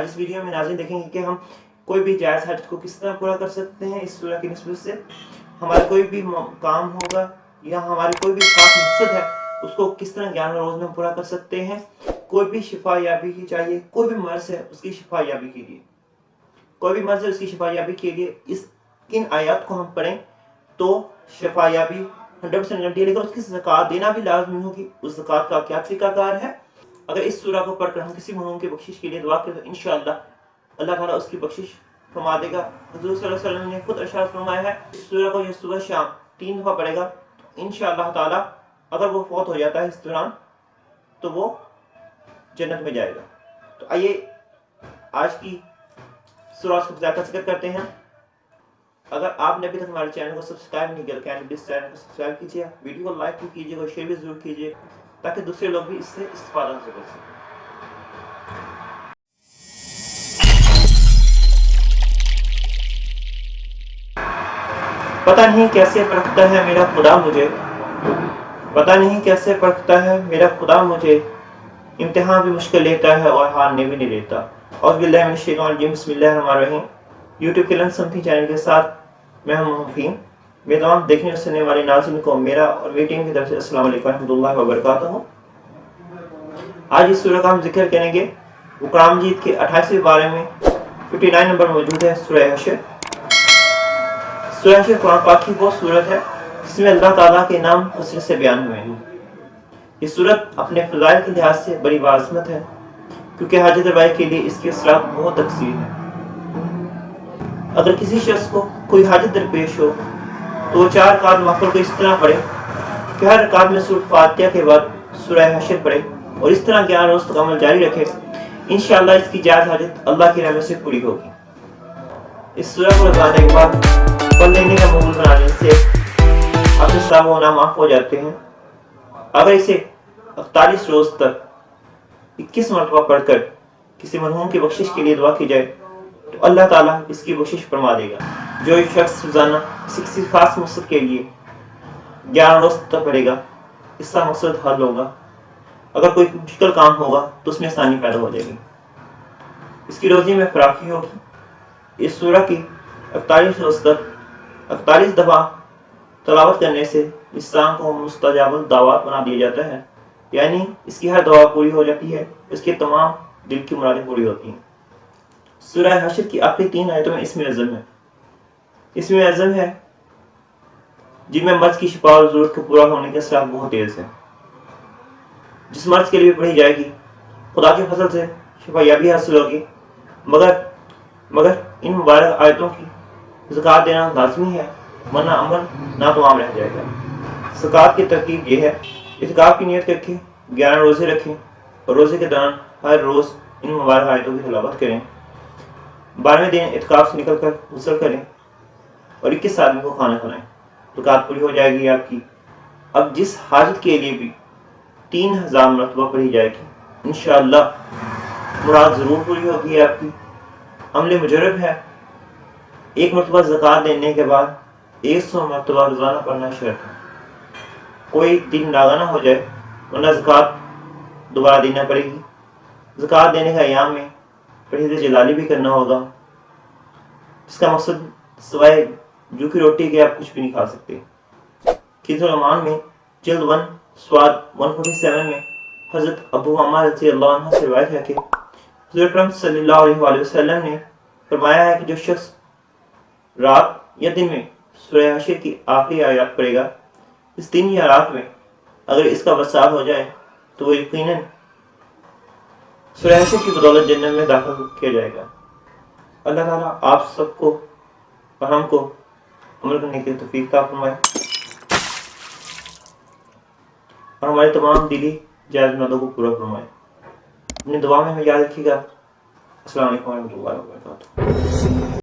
آج اس ویڈیو میں ناظرین دیکھیں گے کہ ہم کوئی بھی جائز حاجت کو کس طرح پورا کر سکتے ہیں اس سورہ کی نسبت سے. ہمارا کوئی بھی کام ہوگا یا ہماری کوئی بھی خاص مقصد ہے اس کو کس طرح 11 روز میں پورا کر سکتے ہیں. کوئی بھی شفا یابی کی چاہیے، کوئی بھی مرض ہے اس کی شفا یابی کے لیے، کوئی بھی مرض ہے اس کی شفا یابی کے لیے ان آیات کو ہم پڑھیں تو شفا یابی 100% گارنٹی ہے. لیکن اس کی زکوٰۃ دینا بھی لازمی ہوگی. اس زکوٰۃ کا کیا طریقہ کار ہے؟ اگر اس سورہ کو پڑھ کر ہم کسی محروم کی بخشش کے لیے دعا کریں تو انشاءاللہ اللہ تعالیٰ اس کی بخشش فرما دے گا. حضور صلی اللہ علیہ وسلم نے خود ارشاد فرمایا ہے اس سورہ کو یہ صبح شام 3 دفعہ پڑھے گا تو انشاءاللہ تعالیٰ اگر وہ فوت ہو جاتا ہے اس دوران تو وہ جنت میں جائے گا. تو آئیے آج کی سورہ کا ذکر کرتے ہیں. اگر آپ نے ابھی تک ہمارے چینل کو سبسکرائب نہیں کیا تو پلیز چینل کو سبسکرائب کیجیے، ویڈیو کو لائک بھی کیجیے اور شیئر بھی ضرور کیجیے تاکہ دوسرے لوگ بھی اس سے استفادہ حاصل کر سکیں. پتہ نہیں کیسے پرکھتا ہے میرا خدا مجھے، پتہ نہیں کیسے پرکھتا ہے میرا خدا مجھے، امتحان بھی مشکل لیتا ہے اور ہارنے بھی نہیں دیتا. اعوذ باللہ من الشیطان الرجیم، بسم اللہ الرحمن الرحیم. یوٹیوب کے لرن سمتھنگ چینل کے ساتھ میں ہوں مفہیم. میرے تمام دیکھنے اور سننے والے ناظرین کو میرا اور میری ٹیم کی طرف سے السلام علیکم ورحمۃ اللہ وبرکاتہ. آج اس سورہ کا ہم ذکر کریں گے. وہ قرآن مجید کے 28ویں پارے میں 59 نمبر موجود ہے سورہ حشر. سورہ حشر قرآن پاک کی وہ سورت ہے جس میں اللہ تعالیٰ کے نام کثرت سے بیان ہوئے ہیں. یہ سورت اپنے فضائل کے لحاظ سے بڑی باعظمت ہے کیونکہ حاجت روائی کے لیے اس کے اثرات بہت تکثیر ہیں. اگر کسی شخص کو کوئی حاجت درپیش ہو تو وہ 4 رکعات نوافل کو اس طرح پڑھے کہ ہر رکعت میں سورۃ فاتحہ کے بعد سورہ حشر پڑھے اور اس طرح 11 روز تک عمل جاری رکھے. انشاءاللہ اس کی جائز حاجت اللہ کی رحمت سے پوری ہوگی. اس سورہ کو روزانہ ایک بار پڑھ لینے کا معمول بنانے سے آپ سے صاحب و گناہ معاف ہو جاتے ہیں. اگر اسے 48 روز تک 21 مرتبہ پڑھ کر کسی مرحوم کی بخشش کے لیے دعا کی جائے تو اللہ تعالیٰ اس کی بخشش فرما دے گا. جو ایک شخص روزانہ کسی خاص مقصد کے لیے 11 روز تک پڑھے گا اس کا مقصد حل ہوگا. اگر کوئی مشکل کام ہوگا تو اس میں آسانی پیدا ہو جائے گی، اس کی روزی میں فراخی ہوگی. اس سورہ کی 48 روز تک 48 دفعہ تلاوت کرنے سے انسان کو مستجاب الدعوات بنا دیا جاتا ہے، یعنی اس کی ہر دعا پوری ہو جاتی ہے، اس کے تمام دل کی مرادیں پوری ہوتی ہیں. سورہ حشر کی آخری 3 آیتوں میں اسم اعظم ہے. اسم اعظم ہے جن میں مرض کی شفا اور ضرورت کو پورا ہونے کے اثرات بہت تیز ہیں. جس مرض کے لیے پڑھی جائے گی خدا کے فضل سے شفا یابی حاصل ہوگی. مگر ان مبارک آیتوں کی زکوٰۃ دینا لازمی ہے ورنہ عمل ناتمام رہ جائے گا. زکوٰۃ کی ترکیب یہ ہے: اعتکاف کی نیت کر کے 11 روزے رکھیں اور روزے کے دوران ہر روز ان مبارک آیتوں کی تلاوت کریں. 12ویں دن اعتکاف سے نکل کر غسل کریں اور 21 آدمی کو کھانا کھلائیں. زکوٰۃ پوری ہو جائے گی آپ کی. اب جس حاجت کے لیے بھی 3000 مرتبہ پڑھی جائے گی انشاءاللہ مراد ضرور پوری ہوگی آپ کی. عمل مجرب ہے. 1 مرتبہ زکوٰۃ دینے کے بعد 100 مرتبہ روزانہ پڑھنا شرط ہے. کوئی دن لاغا نہ ہو جائے ورنہ زکوٰۃ دوبارہ دینا پڑے گی. زکوٰۃ دینے کا ایام میں پرہیز جلالی بھی کرنا ہوگا جس کا مقصد سوائے جو کی روٹی کے آپ کچھ بھی نہیں کھا سکتے. کنز الایمان میں جلد 1 سواد 147 میں حضرت ابو عمار رضی اللہ عنہ سے روایت ہے کہ حضور اکرم صلی اللہ علیہ وآلہ وسلم نے فرمایا ہے کہ جو شخص رات یا دن میں سورہ حشر کی آخری آیات پڑھے گا اس دن یا رات میں اگر اس کا وصال ہو جائے تو وہ یقیناً سورہ حشر کی بدولت جنت میں داخل کیا جائے گا. اللہ تعالیٰ آپ سب کو اور ہم کو عمل کرنے کی توفیق عطا فرمائے اور ہمارے تمام دلی جائز مرادوں کو پورا فرمائے. اپنی دعا میں ہمیں یاد رکھیے گا. السلام علیکم ورحمۃ اللہ وبرکاتہ.